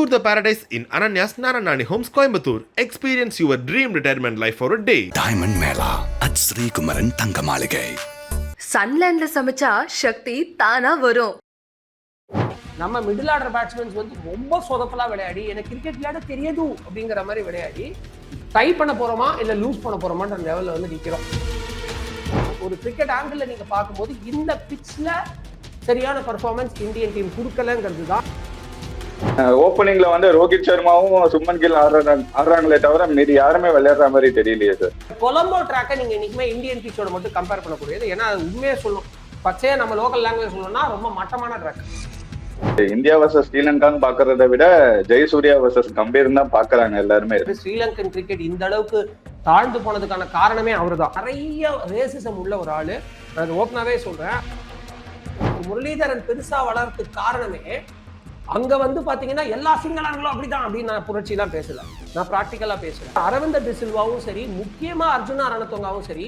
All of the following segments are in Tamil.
Explore the paradise in Ananya's Naranani Homes, Coimbatore. Experience your dream retirement life for a day. Diamond Mela at Sri Kumaran Thangamaligai. சன்லேண்ட்ல சமைச்சா சக்தி தானா வரும். நம்ம மிடில் ஆர்டர் பேட்ஸ்மேன்ஸ் வந்து ரொம்ப சொதப்பலா விளையாடி எனக்கு கிரிக்கெட் விளையாட தெரியாது அப்படிங்கிற மாதிரி விளையாடி டை பண்ண போறோமா இல்ல லூஸ் பண்ண போறோமான்ற லெவல்ல வந்து நிக்கிறோம். ஒரு கிரிக்கெட் ஆங்கிள் நீங்க பார்க்கும்போது இந்த பிட்ச்ல சரியான பெர்ஃபார்மன்ஸ் இந்தியன் டீம் கொடுக்கலங்கிறது தான். ஓப்பனிங்ல வந்து ரோஹித் சர்மாவும் சுமன் கில் ஆடுறாங்களே தவிர மீதி யாருமே விளையாடுற மாதிரி தெரியலையே சார். கொலம்போ ட்ராக்கை நீங்க இன்னைக்குமே இந்தியன் பிச்சோட மட்டும் கம்பேர் பண்ணக்கூடியது. ஏன்னா அது உண்மையே சொல்லணும், பச்சையா நம்ம லோக்கல் லாங்குவேஜ் சொல்லணும்னா ரொம்ப மட்டமான ட்ராக். இந்தியா வர்சஸ் ஸ்ரீலங்கான்னு பாக்குறத விட ஜெயசூர்யா வர்சஸ் கம்பீர் தான் பாக்குறாங்க எல்லாருமே. ஸ்ரீலங்கன் கிரிக்கெட் இந்த அளவுக்கு தாழ்ந்து போனதுக்கான காரணமே அவரு தான். நிறைய ரேசிசம் உள்ள ஒரு ஆளு. நான் ஓப்பனாவே சொல்றேன், முரளிதரன் பெருசா வளர்றதுக்கு காரணமே அங்க வந்து பாத்தீங்கன்னா எல்லா சிங்களாங்களும் அப்படிதான் அப்படின்னு நான் புரட்சியெல்லாம் பேசல, நான் பிராக்டிக்கலா பேசுறேன். அரவிந்த டிசில்வாவும் சரி, முக்கியமா அர்ஜுனா ரணத்துங்காவும் சரி,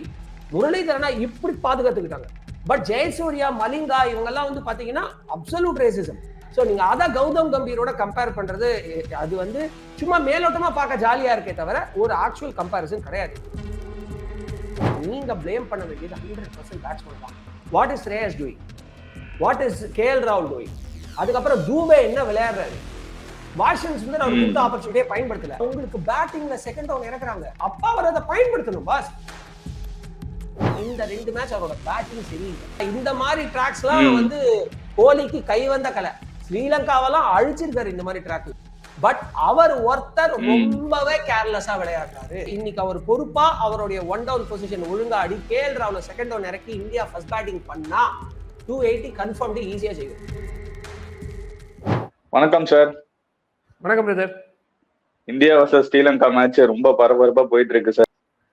முரளிதரனா இப்படி பாதுகாத்துக்கிட்டாங்க. பட் ஜெயசூர்யா, மலிங்கா இவங்க எல்லாம் வந்து பாத்தீங்கன்னா அப்சல்யூட் ரேசிசம். ஸோ நீங்க அதான் கௌதம் கம்பீரோட கம்பேர் பண்றது அது வந்து சும்மா மேலோட்டமா பார்க்க ஜாலியா இருக்கே தவிர ஒரு ஆக்சுவல் கம்பேரிசன் கிடையாது. நீங்க பிளேம் பண்ண வேண்டியது 100% பேட்ஸ்மேன் தான். What is Shreyas doing, what is KL ராகுல் டூயிங், அதுக்கப்புறம் தூபே என்ன விளையாடுறாரு, வாஷிங்ஸ் வந்து அவர் கொடுத்த ஆப்பர்ச்சுனிட்டியை பயன்படுத்தல. உங்களுக்கு பேட்டிங்ல செகண்ட் டவுன் இறக்குறாங்க, அப்பா அவர் அதை பயன்படுத்தணும் பாஸ். இந்த 2 மேட்ச் அவரோட பேட்டிங் சரியில்லை. இந்த மாதிரி ட்ராக்ஸ் எல்லாம் வந்து கோலிக்கு கை வந்த கலை. ஸ்ரீலங்காவெல்லாம் அழிச்சிருக்காரு இந்த மாதிரி ட்ராக். பட் அவர் ஒருத்தர் ரொம்பவே கேர்லெஸ்ஸா விளையாடுறாரு. இன்னைக்கு அவர் பொறுப்பா அவருடைய 1 டவுன் பொசிஷன் ஒழுங்கா அடி கேஎல் ராகுல் செகண்ட் டவுன் இறக்கி இந்தியா ஃபர்ஸ்ட் பேட்டிங் பண்ணா 280 கன்ஃபார்ம்டு ஈஸியா செய்யும். வணக்கம் சார். வணக்கம் brother. India versus Sri Lanka match ரொம்ப பரபரப்பா போயிட்டு இருக்கு sir.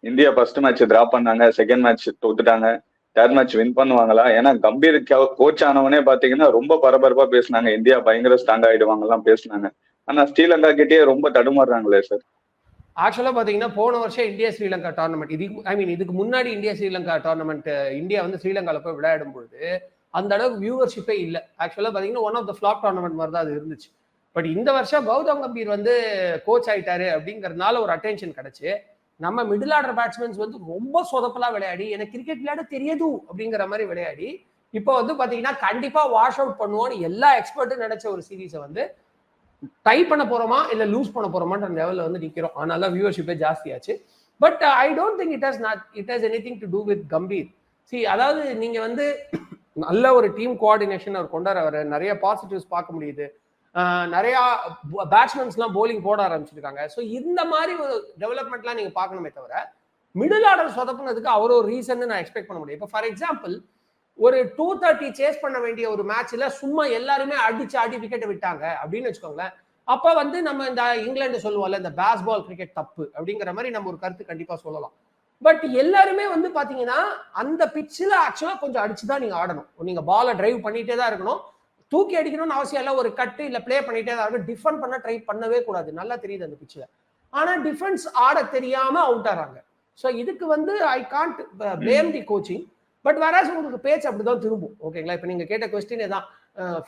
India first match draw பண்ணாங்க, செகண்ட் மேட்ச் தோத்துட்டாங்க, தேர்ட் மேட்ச் வின் பண்ணுவாங்களா? ஏன்னா கம்பீர் கோச் ஆனவனே பாத்தீங்கன்னா ரொம்ப பரபரப்பா பேசினாங்க, இந்தியா பயங்கர ஸ்ட்ராங் ஆயிடுவாங்கலாம் பேசினாங்க. ஆனா ஸ்ரீலங்கா கிட்டே ரொம்ப தடுமாறுறாங்களே சார். ஆக்சுவலா பாத்தீங்கன்னா போன வருஷம் இந்தியா ஸ்ரீலங்கா டோர்னமெண்ட், இதுக்கு முன்னாடி இந்தியா ஸ்ரீலங்கா டோர்னமெண்ட் இந்தியா வந்து ஸ்ரீலங்கால போய் விளையாடும் பொழுது அந்த அளவுக்கு வியூவர்ஷிப்பே இல்லை. ஆக்சுவலா பாத்தீங்கன்னா one of the flop tournament மாதிரி தான் அது இருந்துச்சு. பட் இந்த வருஷம் கௌதம் கம்பீர் வந்து கோச் ஆயிட்டாரு அப்படிங்கறதுனால ஒரு அட்டென்ஷன் கிடைச்சு நம்ம மிடில் ஆர்டர் பேட்ஸ்மேன்ஸ் வந்து ரொம்ப சொதப்பலா விளையாடி எனக்கு கிரிக்கெட் விளையாட தெரியாது அப்படிங்கிற மாதிரி விளையாடி இப்போ வந்து பாத்தீங்கன்னா கண்டிப்பா வாஷ் அவுட் பண்ணுவோம்னு எல்லா எக்ஸ்பர்ட்டும் நினைச்ச ஒரு சீரீஸை வந்து டை பண்ண போறோமா இல்ல லூஸ் பண்ண போறோமான்ற லெவல்ல வந்து நிக்கிறோம். அதனால வியூவர்ஷிப்பே ஜாஸ்தியாச்சு. But I don't think it has anything to do with Gambhir. அதாவது நீங்க வந்து நல்ல ஒரு டீம் கோஆர்டினேஷன் அவர் கொண்டாடுறாரு, நிறைய பாசிட்டிவ்ஸ் பார்க்க முடியுது, நிறைய பேட்ஸ்மேன்ஸ்லாம் போலிங் போட ஆரம்பிச்சிருக்காங்க. ஸோ இந்த மாதிரி ஒரு டெவலப்மெண்ட்லாம் நீங்க பார்க்கணுமே தவிர மிடில் ஆர்டர் சொதப்புனதுக்கு அவர் ஒரு ரீசன் நான் எக்ஸ்பெக்ட் பண்ண முடியும். இப்போ ஃபார் எக்ஸாம்பிள் ஒரு 230 சேஸ் பண்ண வேண்டிய ஒரு மேட்ச்ல சும்மா எல்லாருமே அடிச்சு ஆடி விக்கெட்டை விட்டாங்க அப்படின்னு வச்சுக்கோங்களேன். அப்ப வந்து நம்ம இந்த இங்கிலாந்து சொல்லுவோம்ல, இந்த பேஸ்பால் கிரிக்கெட் தப்பு அப்படிங்கிற மாதிரி நம்ம ஒரு கருத்து கண்டிப்பா சொல்லலாம். பட் எல்லாருமே வந்து பாத்தீங்கன்னா அந்த பிட்ச்ல ஆக்சுவலா கொஞ்சம் அடிச்சுதான் நீங்க ஆடணும். நீங்க பாலை டிரைவ் பண்ணிட்டே தான் இருக்கணும், தூக்கி அடிக்கணும்னு அவசியம் இல்லை. ஒரு கட்டு இல்ல பிளே பண்ணிட்டே தான் இருக்கணும். டிஃபெண்ட் பண்ண ட்ரை பண்ணவே கூடாது, நல்லா தெரியுது அந்த பிட்ச்ல. ஆனா டிஃபென்ஸ் ஆட தெரியாம அவுட் ஆறாங்க. ஸோ இதுக்கு வந்து I can't blame the coaching. But வேறாஸ் உங்களுக்கு பேச்சு அப்படிதான் திரும்பும். ஓகேங்களா? இப்ப நீங்க கேட்ட கொஸ்டினே தான்,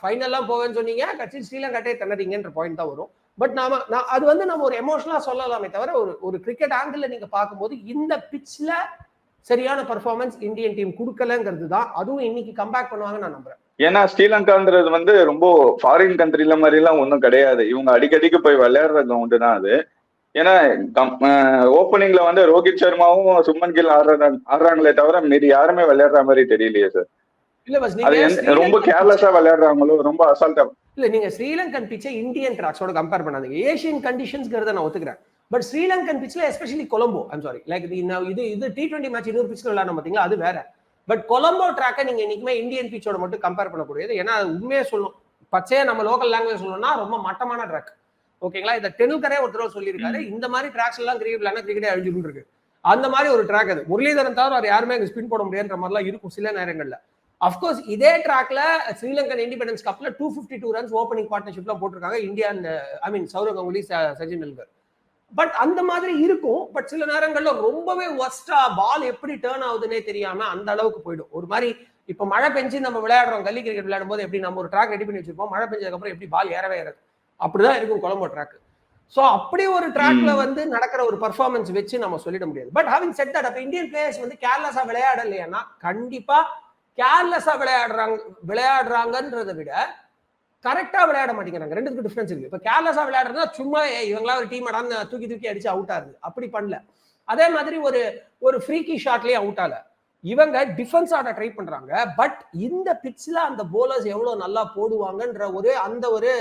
ஃபைனல்லாம் போவேன்னு சொன்னீங்க, கட்சி ஸ்ரீலங்காட்டே திணறீங்கன்ற பாயிண்ட் தான் வரும். பட் அது வந்து நம்ம ஒரு எமோஷனலா சொல்லலாமே தவிர ஒரு கிரிக்கெட் ஆங்கிள் நீங்க பார்க்கும்போது இந்த பிட்ச்ல சரியான பெர்ஃபார்மன்ஸ் இந்தியன் டீம் கொடுக்கலங்கிறது தான். அதுவும் இன்னைக்கு கம்பேக் பண்ணுவாங்க நான் நம்புறேன். ஏன்னா ஸ்ரீலங்கான்றது வந்து ரொம்ப ஃபாரின் கண்ட்ரில மாதிரி எல்லாம் ஒன்றும் கிடையாது. இவங்க அடிக்கடிக்கு போய் விளையாடுற கிரவுண்டு தான் அது. ஏன்னா ஓப்பனிங்ல வந்து ரோஹித் சர்மாவும் சுமன் கில் ஆடுறாங்களே தவிர மீதி யாருமே விளையாடுற மாதிரி தெரியலையே சார். ரொம்ப கேர்லெஸ்ஸா விளையாடுறாங்களோ, ரொம்ப அசால்ட்டா. இல்ல நீங்க ஸ்ரீலங்கன் பிச்சை இந்தியன் ட்ராக்ஸோட கம்பேர் பண்ணாதீங்க. ஏஷியன் கண்டிஷன்ஸ்ங்கிறத நான் ஒத்துக்கிறேன். பட் ஸ்ரீலங்கன் பிச்ல especially Colombo, I'm sorry, like இது T20 மேட்ச் இன்னொரு பிச்ல விளையாட பாத்தீங்களா, அது வேற. பட் கொலம்போ ட்ராக்கை நீங்க இன்னைக்குமே இந்தியன் பிச்சோட மட்டும் கம்பேர் பண்ணக்கூடியது. ஏன்னா உண்மையே சொல்லணும், பச்சையா நம்ம லோக்கல் லாங்குவேஜ் சொல்லணும்னா ரொம்ப மட்டமான ட்ராக். ஓகேங்களா? இதை டெண்டுல்கரே ஒரு தடவை சொல்லியிருக்காரு, இந்த மாதிரி ட்ராக்ஸ் எல்லாம் கிரிக்கெட் விளையாட கிரிக்கெட்டே அழிஞ்சுட்டு இருக்கு. அந்த மாதிரி ஒரு ட்ராக் அது. முரளிதரன் தவிர அவர் யாருமே அங்கே ஸ்பின் போட முடியாதுன்ற மாதிரிலாம் இருக்கும் சில நேரங்கள்ல. அப்கோர்ஸ் இதே ட்ராக்ல ஸ்ரீலங்கன் இண்டிபெண்டன்ஸ் கப்ல 252 ரன்ஸ் ஓப்பனிங் பார்ட்னர்ஷிப்லாம் போட்டிருக்காங்க இந்தியா, சௌரவ் கங்குலி, சச்சின் டெண்டுல்கர். பட் அந்த மாதிரி இருக்கும். பட் சில நேரங்கள்ல ரொம்பவே ஒஸ்டா பால் எப்படி டேர்ன் ஆகுதுன்னே தெரியாம அந்த அளவுக்கு போயிடும். ஒரு மாதிரி இப்ப மழை பெஞ்சு நம்ம விளையாடுறோம், கல்லி கிரிக்கெட் விளையாடும் போது எப்படி நம்ம ஒரு ட்ராக் ரெடி பண்ணி வச்சிருப்போம், மழை பெஞ்சதுக்கு அப்புறம் எப்படி பால் ஏறவே ஏறாது. அப்படிதான் இருக்கும் கொலம்போ ட்ராக். ஸோ அப்படி ஒரு ட்ராக்ல வந்து நடக்கிற ஒரு பர்ஃபார்மன்ஸ் வச்சு நம்ம சொல்லிட முடியாது. பட் ஹேவிங் செட் தட், அப்ப இந்தியன் பிளேயர்ஸ் வந்து கேர்லெஸ்ஸா விளையாடலைன்னா கண்டிப்பா கேர்லெஸ்ஸா விளையாடுறாங்கன்றதை விட கரெக்டா விளையாட மாட்டேங்கிறாங்க. ரெண்டுக்கு டிஃபரன்ஸ் இருக்கு. இப்ப கேர்லெஸ்ஸா விளையாடுறதா சும்மா இவங்களா ஒரு டீம் தூக்கி அடிச்சு அவுட் ஆகுது, அப்படி பண்ணல. அதே மாதிரி ஒரு ஃப்ரீக்கி ஷாட்லயே அவுட் ஆகல. இவங்க டிஃபென்ஸ் ஆட ட்ரை பண்றாங்க. பட் இந்த பிட்ச்ல அந்த போலர்ஸ் எவ்வளவு நல்லா போடுவாங்கன்ற அந்த ஒரு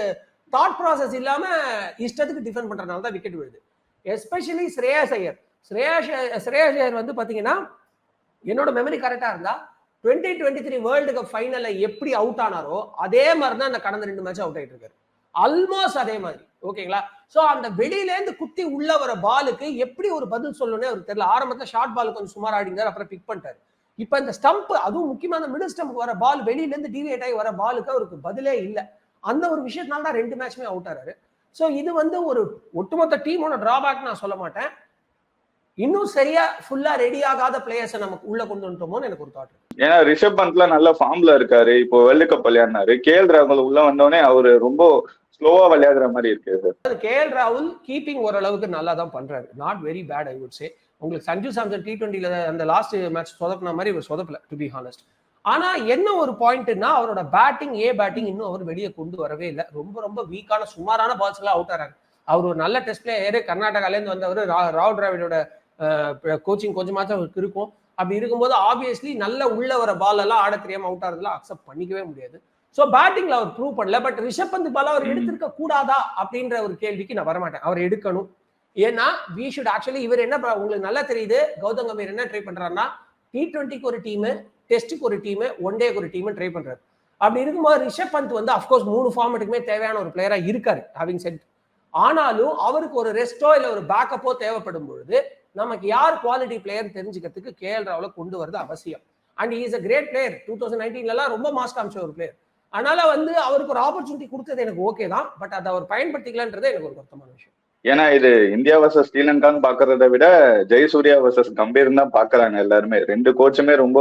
தாட் ப்ராசஸ் இல்லாம இஷ்டத்துக்கு டிஃபெண்ட் பண்றதுனால தான் விக்கெட் விழுது. எஸ்பெஷலி ஸ்ரேயாஸ் ஐயர் வந்து பாத்தீங்கன்னா, என்னோட மெமரி கரெக்டா இருந்தா 2023 வேர்ல்டு கப் ஃபைனல்ல எப்படி அவுட் ஆனாரோ அதே மாதிரி தான் அந்த கடந்த 2 மேட்ச் அவுட் ஆயிட்டு இருக்காரு. ஆல்மோஸ்ட் அதே மாதிரி. ஓகேங்களா? சோ அந்த வெளியில இருந்து குத்தி உள்ள வர பாலுக்கு எப்படி ஒரு பதில் சொல்லணும்னே அவருக்கு தெரியல. ஆரம்பத்துல ஷார்ட் பால் கொஞ்சம் சுமார் ஆடினார், அப்புறம் பிக் பண்ணிட்டாரு. இப்ப இந்த ஸ்டம்ப், அதுவும் முக்கியமா அந்த மிடில் ஸ்டம்ப் வர பால், வெளியில இருந்து டிவியேட் ஆகி வர பாலுக்கு அவருக்கு பதிலே இல்லை. அந்த ஒரு விஷயத்தினால தான் 2 மேட்ச்மே அவுட் ஆறாரு. சோ இது வந்து ஒரு ஒட்டுமொத்த டீமோட டிராபேக் நான் சொல்ல மாட்டேன். இன்னும் சரியா ஃபுல்லா ரெடி ஆகாத பிளேயர்ஸை நமக்கு உள்ள கொண்டு வந்துட்டோமோன்னு எனக்கு ஒரு தாட். ஏன்னா ரிஷப் பந்த்ல நல்ல ஃபார்ம்ல இருக்காரு, இப்போ வேர்ல்டு கப் விளையாடினாரு. கேஎல் ராகுல் உள்ள வந்தோடனே அவரு ரொம்ப ஸ்லோவா விளையாடுற மாதிரி இருக்கு சார். கேஎல் ராகுல் கீப்பிங் ஓரளவுக்கு நல்லா தான் பண்றாரு, not very bad I would say. உங்களுக்கு சஞ்சு சாம்சன் T20ல அந்த லாஸ்ட் மேட்ச் சொதப்பின மாதிரி இவர் சொதப்பல, டு பி ஹானஸ்ட். ஆனா என்ன ஒரு பாயிண்ட்னா, அவரோட பேட்டிங் இன்னும் அவர் வெளியே கொண்டு வரவே இல்லை. ரொம்ப ரொம்ப வீக்கான சுமாரான பால்ஸ் எல்லாம் அவுட் ஆறாரு. அவர் ஒரு நல்ல டெஸ்ட் பிளேயர், கர்நாடகால இருந்து வந்தவர். ராகுல் டிராவிடோட கோச்சிங் கொஞ்சமாச்சும் அவருக்கு இருக்கும். அப்படி இருக்கும்போது ஆப்வியஸ்லி நல்ல உள்ள வர பால் எல்லாம் ஆட தெரியாம அவுட் ஆறதுலாம் அக்செப்ட் பண்ணிக்கவே முடியாது. சோ பேட்டிங்ல அவர் ப்ரூவ் பண்ணல. பட் ரிஷப் பந்த் பால் அவர் எடுத்திருக்க கூடாதா அப்படின்ற ஒரு கேள்விக்கு நான் வரமாட்டேன். அவர் எடுக்கணும். ஏன்னா வி ஷுட் ஆக்சுவலி, இவர் என்ன உங்களுக்கு நல்லா தெரியுது, கௌதம் கம்பீர் என்ன ட்ரை பண்றாருன்னா, T20க்கு ஒரு டீம், டெஸ்ட்டுக்கு ஒரு டீம், ஒன் டேக்கு ஒரு டீம் ட்ரை பண்றாரு. அப்படி இருக்கும்போது ரிஷப் பந்த் வந்து அஃப்கோர்ஸ் 3 ஃபார்மேட்டுக்குமே தேவையான ஒரு பிளேயரா இருக்காரு, ஹேவிங் செட். ஆனாலும் அவருக்கு ஒரு ரெஸ்டோ இல்ல ஒரு பேக்கப்போ தேவைப்படும் பொழுது நமக்கு யார் குவாலிட்டி பிளேயர் தெரிஞ்சுக்கிறதுக்கு கேஎல் ராகுல கொண்டு வரது அவசியம். And is a great player. 2019 ரொம்ப மாஸ் காமிச்ச ஒரு பிளேயர். அதனால வந்து அவருக்கு ஒரு ஆப்பர்ச்சுனிட்டி கொடுத்தது எனக்கு ஓகே தான். பட் அதை அவர் பயன்படுத்திக்கலன்றது எனக்கு ஒரு வருத்தமான விஷயம். ஏன்னா இது இந்தியா வர்சஸ் ஸ்ரீலங்கான்னு பாக்குறத விட ஜெயசூர்யா வர்சஸ் கம்பீர் தான் பாக்குறாங்க எல்லாருமே. 2 கோச்சுமே ரொம்ப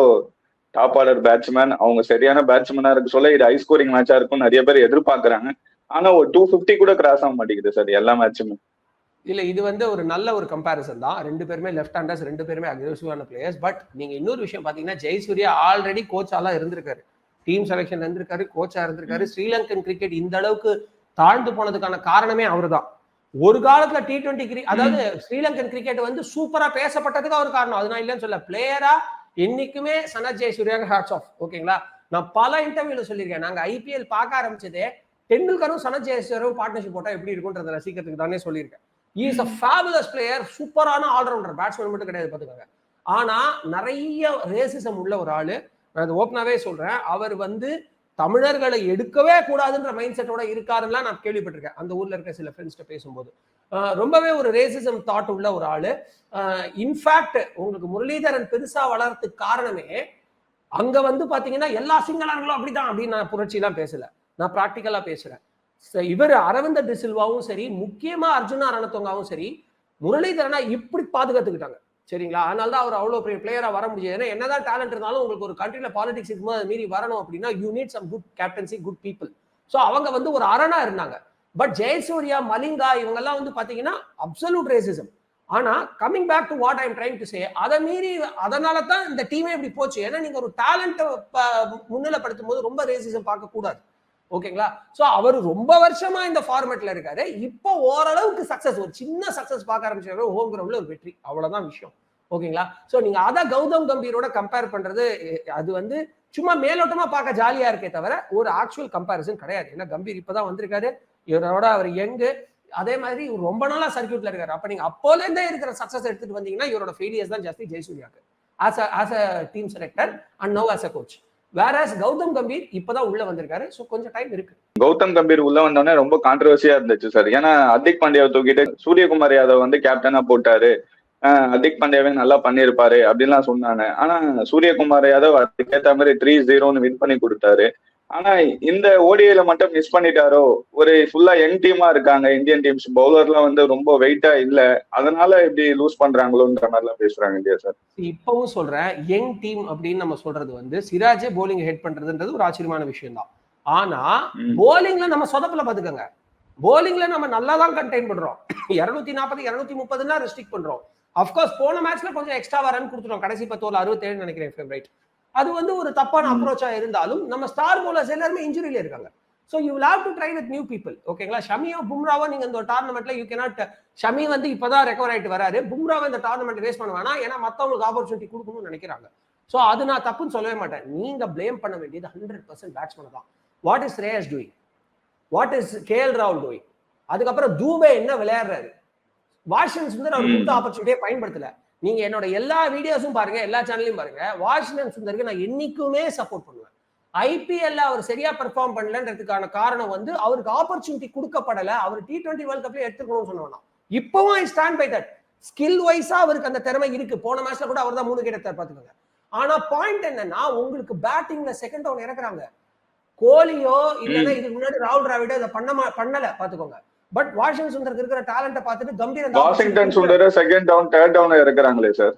டாப் ஆர்டர் பேட்ஸ்மேன். அவங்க சரியான பேட்ஸ்மேனா இருக்கு சொல்ல இது ஹை ஸ்கோரிங் மேட்சா இருக்கும் நிறைய பேர் எதிர்பார்க்கறாங்க. ஆனா ஒரு 250 கூட கிராஸ் ஆக மாட்டேங்குது சார் எல்லா மேட்சுமே. இல்ல, இது வந்து ஒரு நல்ல ஒரு கம்பேரிசன் தான். 2 பேருமே லெஃப்ட் ஹேண்டர்ஸ், 2 பேருமே அக்ரெசிவான பிளேயர்ஸ். பட் நீங்க இன்னொரு விஷயம் பாத்தீங்கன்னா, ஜெயசூர்யா ஆல்ரெடி கோச்சாலாம் இருந்திருக்காரு, டீம் செலக்ஷன் இருந்திருக்காரு, கோச்சா இருந்திருக்காரு. ஸ்ரீலங்கன் கிரிக்கெட் இந்த அளவுக்கு தாழ்ந்து போனதுக்கான காரணமே அவரு தான். ஒரு காலத்துல T20 அதாவது ஸ்ரீலங்கன் கிரிக்கெட் வந்து சூப்பரா பேசப்பட்டதுக்கு அவர் காரணம். அது நான் இல்லைன்னு சொல்ல. பிளேயரா என்னைக்குமே சனத் ஜெயசூர்யாக்கு ஹேட்ஸ் ஆஃப். ஓகேங்களா? நான் பல இன்டர்வியூல சொல்லியிருக்கேன், நாங்க IPL பார்க்க ஆரம்பிச்சதே டெண்டுல்கரும் சனத் ஜெயசூர்யாவும் பார்ட்னர்ஷிப் போட்டா எப்படி இருக்கும்ன்றத ரசிக்கிறதுக்கு தானே சொல்லியிருக்கேன். இஸ் அ ஃபேபுலஸ் பிளேயர், சூப்பரான ஆல்ரவுண்டர், பேட்ஸ்மேன் மட்டும் கிடையாது பாத்துக்கோங்க. ஆனா நிறைய ரேசிசம் உள்ள ஒரு ஆளு. நான் அது ஓப்பனாவே சொல்றேன். அவர் வந்து தமிழர்களை எடுக்கவே கூடாதுன்ற மைண்ட் செட்டோட இருக்காருன்னா நான் கேள்விப்பட்டிருக்கேன் அந்த ஊர்ல இருக்க சில ஃப்ரெண்ட்ஸ்கிட்ட பேசும்போது. ரொம்பவே ஒரு ரேசிசம் தாட் உள்ள ஒரு ஆளு. இன்ஃபேக்ட் உங்களுக்கு முரளிதரன் பெருசா வளர்றதுக்கு காரணமே, அங்க வந்து பாத்தீங்கன்னா எல்லா சிங்களர்களும் அப்படிதான் அப்படின்னு நான் புரட்சி எல்லாம் பேசல, நான் பிராக்டிக்கலா பேசுறேன். இவர் அரவிந்த டிசில்வாவும் சரி, முக்கியமா அர்ஜுனா ரணத்துங்காவும் சரி, முரளிதரனா இப்படி பாதுகாத்துக்கிட்டாங்க. சரிங்களா? அதனால தான் அவர் அவ்வளவு பெரிய பிளேயரா வர முடியாது. ஏன்னா என்னதான் டேலண்ட் இருந்தாலும் உங்களுக்கு ஒரு கண்ட்ரில பாலிடிக்ஸ் இருக்கும்போது அது மீறி வரணும் அப்படின்னா you need some good captaincy, good people. So அவங்க வந்து ஒரு அரணா இருந்தாங்க. பட் ஜெயசூர்யா, மலிங்கா இவங்க எல்லாம் வந்து பாத்தீங்கன்னா அப்சல்யூட் ரேசிசம். ஆனா coming back to what I am trying to say, அதை மீறி அதனால தான் இந்த டீமே இப்படி போச்சு. ஏன்னா நீங்க ஒரு டேலண்ட் முன்னிலைப்படுத்தும் போது ரொம்ப ரேசிசம் பார்க்க கூடாது. ஓகேங்களா? சோ அவர் ரொம்ப வருஷமா இந்த ஃபார்மேட்ல இருக்காரு. இப்போ ஓரளவுக்கு சக்சஸ், ஒரு சின்ன சக்சஸ் பார்க்க ஆரம்பிச்சாரு. ஹோம் கிரவுண்ட்ல ஒரு வெற்றி, அவ்வளவுதான் விஷயம். ஓகேங்களா? சோ நீங்க அத கௌதம் கம்பீரோட கம்பேர் பண்றது அது வந்து சும்மா மேலோட்டமா பார்க்க ஜாலியா இருக்கே தவிர ஒரு ஆக்சுவல் கம்பேரிசன் கிடையாது. ஏன்னா கம்பீர் இப்பதான் வந்திருக்காரு, இவரோட அவர் யங்கு, அதே மாதிரி இவர் ரொம்ப நாளா சர்க்கியூட்ல இருக்காரு. அப்ப நீங்க அப்போல இருந்தே இருக்கிற சக்சஸ் எடுத்துட்டு வந்தீங்கன்னா இவரோட ஃபெயிலியர்ஸ் தான் ஜாஸ்தி ஜெயசூர்யாக்கு as a team selector and now as a coach. Whereas Gautam Gambhir இப்பதான் உள்ள வந்திருக்காரு. சோ கொஞ்சம் டைம் இருக்கு. கௌதம் கம்பீர் உள்ள வந்தோடனே ரொம்ப கான்ட்ரவர்சியா இருந்துச்சு சார். ஏன்னா ஹர்திக் பாண்டியாவை தூக்கிட்டு சூரியகுமார் யாதவ் வந்து கேப்டனா போட்டாரு, ஹர்திக் பாண்டியாவே நல்லா பண்ணிருப்பாரு அப்படின்லாம் சொன்னாங்க. ஆனா சூரியகுமார் யாதவ் அதுக்கேற்ற மாதிரி 3-0 வின் பண்ணி கொடுத்தாரு. ஆனா இந்த ஓடிஐல மட்டும் மிஸ் பண்ணிட்டாரோ. ஒரு ஃபுல்லா யங் டீமா இருக்காங்க இந்தியன் டீம்ஸ், பவுலர்லாம் வந்து ரொம்ப வெயிட்டா இல்ல, அதனால இப்படி லூஸ் பண்றாங்களோன்ற மாதிரி எல்லாம் பேசுறாங்க இந்தியா சார். இப்பவும் சொல்றேன், யங் டீம் அப்படின்னு நம்ம சொல்றது வந்து சிராஜே போலிங் ஹெட் பண்றதுன்றது ஒரு ஆச்சரியமான விஷயம் தான். ஆனா போலிங்ல நம்ம சொதப்பல பாத்துக்கோங்க. போலிங்ல நம்ம நல்லா தான் கண்டெயின் பண்றோம். 240 230 ரெஸ்ட்ரிக்ட் பண்றோம். அப்கோர்ஸ் போன மேட்ச்ல கொஞ்சம் எக்ஸ்ட்ரா ரன் கொடுத்துட்டோம். கடைசி 10 ஓவர் 67 நினைக்கிறேன் ரைட். அது வந்து ஒரு தப்பான அப்ரோச்சா இருந்தாலும் நம்ம ஸ்டார் போலர்ஸ் எல்லாருமே இன்ஜுரியில இருக்காங்க. So you will have to try with new people. ஓகேங்களா? ஷமியோ பும்ராவோ நீங்க இந்த டோர்னமெண்ட்ல யூ கேனாட். ஷமி வந்து இப்பதான் ரெக்கவர் ஆயிட்டு வராரு. பும்ராவை இந்த டோர்னமெண்ட் ரேஸ் பண்ண வேணாம், ஏன்னா மத்தவங்களுக்கு ஆப்பர்ச்சுனிட்டி கொடுக்கணும்னு நினைக்கிறாங்க. ஸோ அது நான் தப்புன்னு சொல்லவே மாட்டேன். நீங்க பிளேம் பண்ண வேண்டியது 100% பேட்ஸ்மேன் தான். What is Shreyas doing? What is KL ராகுல் டூயிங்? அதுக்கப்புறம் தூபே என்ன விளையாடுறாரு? வாஷிங்டன் சுந்தர் அவர் கொடுத்த ஆப்பர்ச்சுனிட்டியை பயன்படுத்தல. நீங்க என்னோட எல்லா வீடியோஸும் பாருங்க, எல்லா சேனலையும் பாருங்க. வாஷிங்டன் சுந்தருக்கு நான் என்னைக்குமே சப்போர்ட் பண்ணுவேன். ஐபிஎல்ல அவர் சரியா பெர்ஃபார்ம் பண்ணலன்றதுக்கான காரணம் வந்து அவருக்கு ஆப்பர்ச்சுனிட்டி கொடுக்கப்படல. அவர் T20 வேர்ல்ட் கப்ல எடுத்துக்கணும்னு சொன்னா இப்பவும் I stand by that. Skill வைஸா அவருக்கு அந்த திறமை இருக்கு. போன மேட்ச்ல கூட அவர் தான் 3 விக்கெட் எடுத்தார் பாத்துக்கோங்க. ஆனா பாயிண்ட் என்னன்னா, உங்களுக்கு பேட்டிங்ல செகண்ட் டவுன் இறக்குறாங்க. கோலியோ இல்லைன்னா இதுக்கு முன்னாடி ராகுல் டிராவிடோ இதை பண்ணல பாத்துக்கோங்க. பட் வாஷிங்டன் சுந்தருக்கு இருக்கிற டேலண்ட பார்த்துட்டு Gambhir Washington Sundar second down third down இறக்குறாங்களே சார்.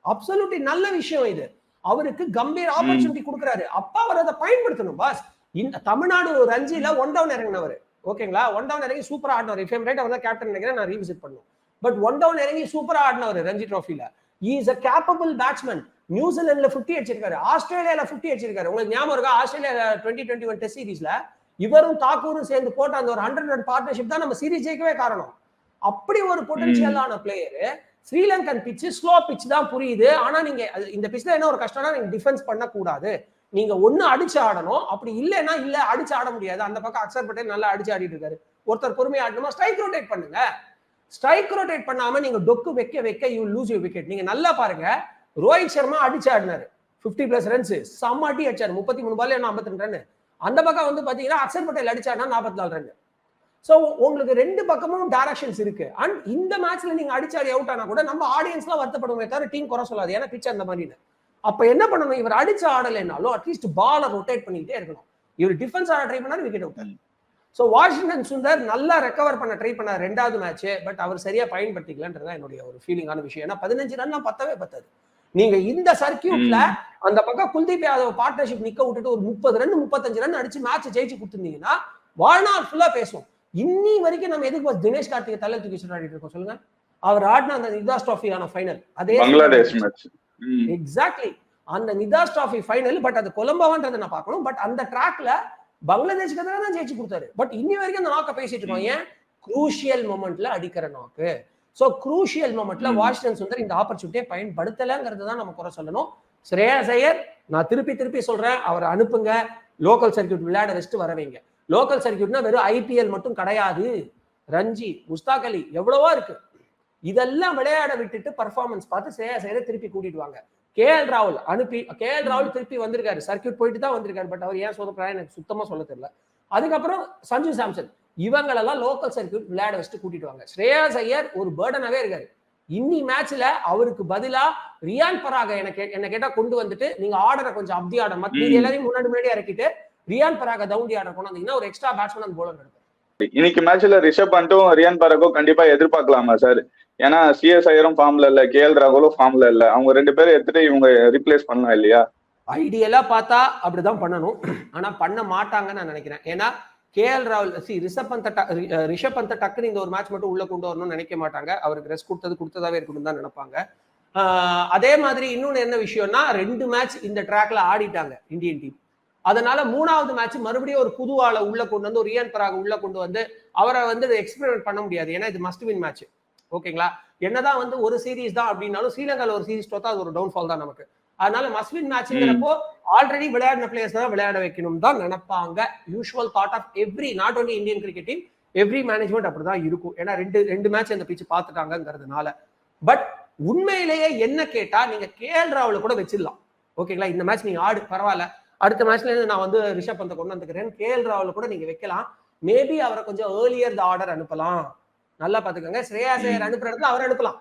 அப்சல்யூட்லி நல்ல விஷயம் இது. அவருக்கு கம்பீர் ஆப்பர்ச்சுனிட்டி கொடுக்குறாரு. அப்ப அவர் அதை பயன்படுத்தணும் பாஸ். இந்த தமிழ்நாடு ரஞ்சில 1 டவுன் இறங்கினவர். ஓகேங்களா? 1 டவுன் இறங்கி சூப்பரா ஆடினவர். இஃப் ஐம் ரைட் அவர் தான் கேப்டன் நினைக்கிறேன், நான் ரீவிசிட் பண்ணும். பட் 1 டவுன் இறங்கி சூப்பரா ஆடினவர் ரஞ்சி ட்ராஃபில. He is a capable batsman. நியூசிலாந்துல 50 அடிச்சிருக்காரு, ஆஸ்திரேலியால 50 அடிச்சிருக்காரு. உங்களுக்கு ஞாபகம் இருக்கா? ஆஸ்திரேலியா 2021 டெஸ்ட் சீரீஸ்ல இவரும் தாக்கூரும் சேர்ந்து போட்ட அந்த ஒரு 100 ரன் பார்ட்னர்ஷிப் தான் நம்ம சீரீஸ் ஜெயிக்கவே காரணம். அப்படி ஒரு பொட்டன்ஷியலான player. Sri Lankan pitch slow pitch தான் புரியுது. ஆனா நீங்க இந்த பிட்ச்ல என்ன ஒரு கஷ்டம்னா, நீங்க டிஃபென்ஸ் பண்ண கூடாது. நீங்க ஒண்ணு அடிச்சு ஆடணும். அப்படி இல்லைன்னா இல்ல அடிச்சு ஆட முடியாது. அந்த பக்கம் அக்ஷர் பட்டேல் நல்லா அடிச்சு ஆடிட்டு இருக்காரு. ஒருத்தர் பொறுமையா ஆடணுமா? ஸ்ட்ரைக் ரொட்டேட் பண்ணுங்க. ஸ்ட்ரைக் ரொட்டேட் பண்ணாம நீங்க டொக்கு வைக்க யூ லூஸ் யூ விக்கெட். நீங்க நல்லா பாருங்க, ரோஹித் சர்மா அடிச்சு ஆடினாரு 50+ ரன்ஸ், செம்ம அடி அடிச்சாரு. 33 பால் 52 ரன். அந்த பக்கம் வந்து பாத்தீங்கன்னா அக்ஷர் பட்டேல் அடிச்சாருன்னா 44 ரன். சோ உங்களுக்கு ரெண்டு பக்கமும் டைரக்ஷன்ஸ் இருக்கு. அண்ட் இந்த மேட்ச்ல நீங்க அடிச்சாடி அவுட் ஆனா கூட நம்ம ஆடியன்ஸ்லாம் வருத்தப்படுமே தவிர டீம் குறை சொல்லாது. ஏன்னா பிட்ச் அந்த மாதிரி. அப்ப என்ன பண்ணணும்? இவர் அடிச்சு ஆடலைன்னாலும் அட்லீஸ்ட் பாலை ரொட்டேட் பண்ணிட்டே இருக்கணும். இவர் டிஃபென்ஸ் ஆட ட்ரை பண்ணாரு, wicket out. So Washington Sundar நல்லா ரெக்கவர் பண்ண ட்ரை பண்ணார் 2வது மேட்ச். பட் அவர் சரியா பயன்படுத்திக்கலன்றதா என்னுடைய ஒரு ஃபீலிங்கான விஷயம். ஏன்னா 15 ரன் பத்தவே பத்தாது. நீங்க இந்த சர்க்கியூட்ல அந்த பக்கம் குல்தீப் யாதவ் பார்ட்னர்ஷிப் நிக்க விட்டுட்டு ஒரு 30 ரன் 35 ரன் அடிச்சு மேட்ச் ஜெயிச்சு கொடுத்துருந்தீங்கன்னா வாழ்நாள் ஃபுல்லா பேசுவோம். இன்னி வரைக்கும் நம்ம எதுக்கு தினேஷ் கார்த்திகை தலை தூக்கி ஆடிட்டு இருக்கோம் சொல்லுங்க? அவர் ஆடின அந்த நிதாஸ் ட்ராஃபியான ஃபைனல், அதே பங்களாதேஷ் மேட்ச் எக்ஸாக்ட்லி அந்த நிதாஸ் ட்ராஃபி ஃபைனல். பட் அது கொலம்பாவன்றதை நான் பார்க்கணும். பட் அந்த ட்ராக்ல பங்களாதேஷ்க்கு எதிராக தான் ஜெயிச்சு கொடுத்தாரு. பட் இன்னி வரைக்கும் அந்த நாக்க பேசிட்டு இருக்கோம். ஏன்? குரூஷியல் மொமெண்ட்ல அடிக்கிற நாக்கு. சோ குரூஷியல் மொமெண்ட்ல வாஷிங்டன் சுந்தர் இந்த ஆப்பர்ச்சுனிட்டியை பயன்படுத்தலங்கிறது தான் நம்ம குறை சொல்லணும். ஸ்ரேயாஸ் ஐயர், நான் திருப்பி சொல்றேன், அவரை அனுப்புங்க. லோக்கல் சர்க்கியூட் விளையாட வச்சுட்டு வர வைங்க. லோக்கல் சர்க்கியூட்னா வெறும் ஐபிஎல் மட்டும் கிடையாது. ரஞ்சி, முஸ்தாக் அலி எவ்வளவோ இருக்கு. இதெல்லாம் விளையாட விட்டுட்டு பர்ஃபார்மன்ஸ் பார்த்து ஸ்ரேயாஸ் ஐயரை திருப்பி கூட்டிட்டு வாங்க. கேஎல் ராகுல் அனுப்பி, கேஎல் ராகுல் திருப்பி வந்திருக்காரு, சர்க்கியூட் போயிட்டு தான் வந்திருக்காரு. பட் அவர் ஏன் சொதப்படுறாரு எனக்கு சுத்தமா சொல்ல தெரியல. அதுக்கப்புறம் சஞ்சு சாம்சன், இவங்களெல்லாம் லோக்கல் சர்க்கியூட் விளையாட வச்சுட்டு கூட்டிட்டு வாங்க. ஸ்ரேயாஸ் ஐயர் ஒரு பேர்டனாவே இருக்காரு. இன்னி மேட்ச்ல அவருக்கு பதிலா ரியான் பராக என்ன கேட்டா கொண்டு வந்துட்டு நீங்க ஆர்டரை கொஞ்சம் அப்படி ஆட மத்த எல்லாரையும் முன்னாடி இறக்கிட்டு ரியான் பராக தவுண்டி ஆர்டர் கொண்டு வந்தீங்கன்னா ஒரு எக்ஸ்ட்ரா பேட்ஸ்மேன் அந்த போலர் எடுப்பாரு. இன்னைக்கு மேட்ச்ல ரிஷப் பண்டும் ரியான் பராகும் கண்டிப்பா எதிர்பார்க்கலாமா சார்? ஏன்னா சிஎஸ் ஐயரும் ஃபார்ம்ல இல்ல, கேஎல் ராகுலும் ஃபார்ம்ல இல்ல. அவங்க 2 பேரும் எடுத்துட்டு இவங்க ரீப்ளேஸ் பண்ணலாம் இல்லையா? ஐடியலா பார்த்தா அப்படிதான் பண்ணணும். ஆனா பண்ண மாட்டாங்கன்னு நான் நினைக்கிறேன். ஏன்னா கேஎல் ராகுல் ரிஷப் பந்த டக்குன்னு இந்த ஒரு மேட்ச் மட்டும் உள்ள கொண்டு வரணும்னு நினைக்க மாட்டாங்க. அவருக்கு ரெஸ்ட் கொடுத்ததாவே இருக்கணும் தான் நினைப்பாங்க. அதே மாதிரி இன்னொன்னு என்ன விஷயம்னா, 2 மேட்ச் இந்த ட்ராக்ல ஆடிட்டாங்க இந்தியன் டீம். அதனால 3வது மேட்ச் மறுபடியும் ஒரு புது ஆளை உள்ள கொண்டு வந்து, ஒரு ரியான் பராக் உள்ள கொண்டு வந்து அவரை வந்து எக்ஸ்பெரிமெண்ட் பண்ண முடியாது. ஏன்னா இது மஸ்ட் வின் மேட்ச். ஓகேங்களா? என்னதான் வந்து ஒரு சீரீஸ் தான் அப்படின்னாலும் ஸ்ரீலங்கால ஒரு சீரீஸ் தோத்தா அது ஒரு டவுன்ஃபால் தான் நமக்கு. அதனால மஸ்ட் வின் மேட்ச்ங்கிறப்போ ஆல்ரெடி விளையாடின பிளேயர்ஸ் தான் விளையாட வைக்கணும் தான் நினைப்பாங்க. Usual thought of every not only Indian cricket team, every management அப்படிதான் இருக்கும். ஏன்னா ரெண்டு மேட்ச் அந்த பிச்சு பார்த்துட்டாங்கிறதுனால. பட் உண்மையிலேயே என்ன கேட்டா, நீங்க கேஎல் ராகுல கூட வச்சிடலாம். ஓகேங்களா? இந்த மேட்ச் நீங்க ஆடு பரவாயில்ல, அடுத்த மேட்ச்ல இருந்து நான் வந்து ரிஷப் பந்த கொண்டு வந்துக்கிறேன், கேஎல் ராகுல கூட நீங்க வைக்கலாம். மேபி அவரை கொஞ்சம் ஏர்லியர் த ஆர்டர் அனுப்பலாம். நல்லா பாத்துக்கோங்க. ஸ்ரேயாஸ் ஐயர் அனுப்புற இடத்துல அவர் அனுப்பலாம்.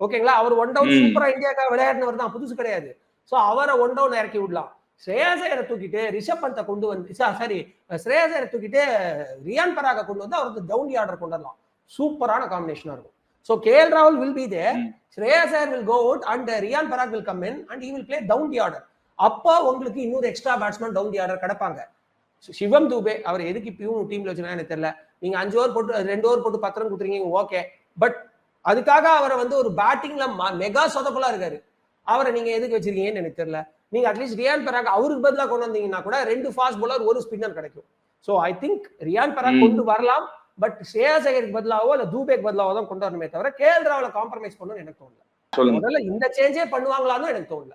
ஓகேங்களா? அவர் 1 டவுன் சூப்பரா இந்தியாக்காக விளையாடினவர் தான், புதுசு கிடையாது. சோ அவரை 1 டவுன் இறக்கி விடலாம். ஸ்ரேயாஸ் ஐயரை தூக்கிட்டு ரிஷப் பந்த கொண்டு வந்து ஸ்ரேயாஸ் ஐயரை தூக்கிட்டு ரியான் பராக கொண்டு வந்து அவருக்கு டவுன் தி ஆர்டர் கொண்டு வரலாம். சூப்பரான காம்பினேஷனா இருக்கும். So KL Rahul will be there, Shreyas Iyer will go out and Riyan Parag will come in and he will play down the order. அப்பா உங்களுக்கு இன்னொரு extra batsman down the order கிடப்பாங்க. சிவம் தூபே அவர் எதுக்கு இப்பயும் டீம்ல வச்சுனா எனக்கு தெரியல. நீங்க 5 ஓவர் போட்டு 2 ஓவர் போட்டு 10 ரன் கொடுத்துருக்கீங்க, ஓகே. பட் அதுக்காக அவரை வந்து ஒரு பேட்டிங்ல மெகா சொதப்பலா இருக்காரு, அவரை நீங்க எதுக்கு வச்சிருக்கீங்கன்னு எனக்கு தெரியல. நீங்க அட்லீஸ்ட் ரியான் பராக் அவருக்கு பதிலாக கொண்டு வந்தீங்கன்னா கூட 2 ஃபாஸ்ட் பவுலர் 1 ஸ்பின்னர் கிடைக்கும். ஸோ ஐ திங்க் ரியான் பராக் கொண்டு வரலாம், பட் ஸ்ரேயாஸ் ஐயருக்கு பதிலாவோ இல்ல தூபேக்கு பதிலாவோ தான் கொண்டு வரணுமே தவிர கேஎல் ராகுல காம்ப்ரமைஸ் பண்ணணும்னு எனக்கு தோணல. முதல்ல இந்த சேஞ்சே பண்ணுவாங்களான்னு எனக்கு தோணல.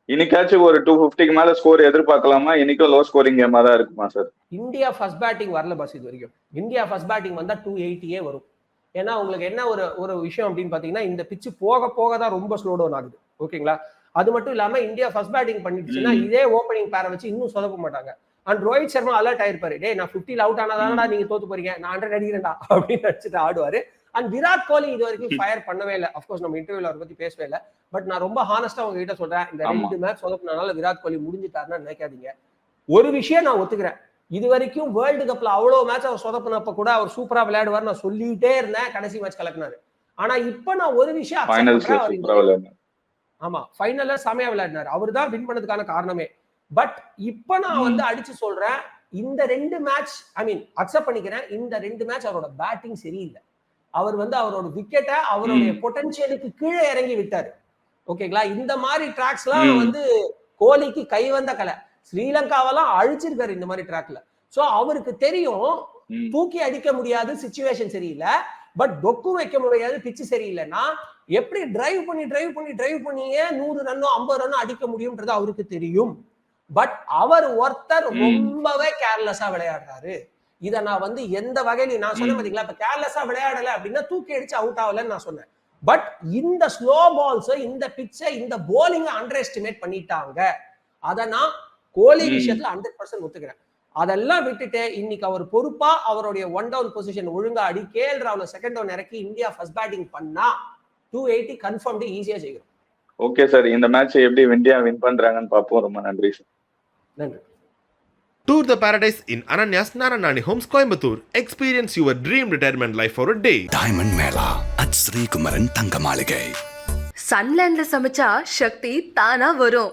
இன்னைக்காச்சும் ஒரு 250க்கு மேல ஸ்கோர் எதிர்பார்க்கலாமா? இன்னைக்கும் லோ ஸ்கோரிங் கேமா தான் இருக்குமா சார்? இந்தியா ஃபர்ஸ்ட் பேட்டிங் வரல பஸ் இது வரைக்கும். இந்தியா ஃபர்ஸ்ட் பேட்டிங் வந்தா 280 வரும். ஏன்னா உங்களுக்கு என்ன ஒரு விஷயம் அப்படின்னு பாத்தீங்கன்னா, இந்த பிச்சு போக போக தான் ரொம்ப ஸ்லோ டவுன் ஆகுது. ஓகேங்களா? அது மட்டும் இல்லாம இந்தியா ஃபர்ஸ்ட் பேட்டிங் பண்ணிடுச்சுன்னா இதே ஓப்பனிங் பேரை வச்சு இன்னும் சொதப்ப மாட்டாங்க. அண்ட் ரோஹித் சர்மா அலர்ட் ஆயிருப்பாரு, டே நான் 50ல அவுட் ஆனாதானடா நீங்க தோத்து போறீங்க, நான் 100 அடிக்கிறேன்டா அப்படின்னு நினைச்சிட்டு ஆடுவாரு. அண்ட் விராட் கோலி இது வரைக்கும் ஃபயர் பண்ணவே இல்லை. அப்கோர்ஸ் நம்ம இன்டர்வியூல அவரை பத்தி பேசவே இல்லை. பட் நான் ரொம்ப ஹானஸ்டா உங்ககிட்ட சொல்றேன், இந்த 2 மேட்ச் சொதப்பினால விராட் கோலி முடிஞ்சுட்டாருன்னு நினைக்காதீங்க. ஒரு விஷயம் நான் ஒத்துக்கிறேன், இது வரைக்கும் வேர்ல்டு கப்ல அவ்வளவு மேட்ச் அவர் சொதப்பினப்ப கூட அவர் சூப்பரா விளையாடுவார் நான் சொல்லிட்டே இருந்தேன். கடைசி மேட்ச் கலக்கினாரு. ஆனா இப்ப நான் ஒரு விஷயம், ஆமா ஃபைனல்ல செமையா விளையாடினாரு, அவர் தான் வின் பண்ணதுக்கான காரணமே. பட் இப்ப நான் வந்து அடிச்சு சொல்றேன், இந்த 2 மேட்ச் ஐ மீன் அக்செப்ட் பண்ணிக்கிறேன், இந்த 2 மேட்ச் அவரோட பேட்டிங் சரியில்லை. அவர் வந்து அவரோட விக்கெட்டை அவருடைய பொட்டன்ஷியலுக்கு கீழே இறங்கி விட்டாரு. ஓகேங்களா? இந்த மாதிரி டிராக்ஸ் எல்லாம் வந்து கோலிக்கு கை வந்த கலை. ஸ்ரீலங்காவெல்லாம் அழிச்சிருக்காரு இந்த மாதிரி டிராக்ல. சோ அவருக்கு தெரியும் தூக்கி அடிக்க முடியாது, சிச்சுவேஷன் சரியில்லை. பட் டொக்கு வைக்க முடியாது, பிச்சு சரியில்லைன்னா எப்படி டிரைவ் பண்ணியே 100 ரன்னோ 50 ரன்னோ அடிக்க முடியும்ன்றது அவருக்கு தெரியும். பட் அவர் ஒருத்தர் ரொம்பவே கேர்லெஸ்ஸா விளையாடுறாரு. இத நான் வந்து எந்த வகையில நான் சொன்னேன் பாத்தீங்களா, இப்ப கேர்லெஸ்ஸா விளையாடல அப்படின்னா தூக்கி அடிச்சு அவுட் ஆகலன்னு நான் சொன்னேன். பட் இந்த ஸ்லோ பால்ஸ், இந்த பிச்சை, இந்த போலிங் அண்டர் எஸ்டிமேட் பண்ணிட்டாங்க. அத நான் கோலி விஷயத்துல 100% ஒத்துக்கிறேன். அதெல்லாம் விட்டுட்டு இன்னைக்கு அவர் பொறுப்பா அவருடைய 1 டவுன் பொசிஷன் ஒழுங்கா அடி, கேஎல் ராகுல செகண்ட் டவுன் இறக்கி இந்தியா ஃபர்ஸ்ட் பேட்டிங் பண்ணா 280 கன்ஃபார்ம்டு ஈஸியா செய்யும். ஓகே சார், இந்த மேட்ச் எப்படி இந்தியா வின் பண்றாங்கன்னு பாப்போம். ரொம்ப நன்றி சார். நன்றி. Tour the paradise in Ananya's Naranani Homes Coimbatore. Experience your dream retirement life for a day. Diamond Mela at Sri Kumaran தங்க மாளிகை. சன்லேண்ட்ல சமைச்சா சக்தி தானா வரும்.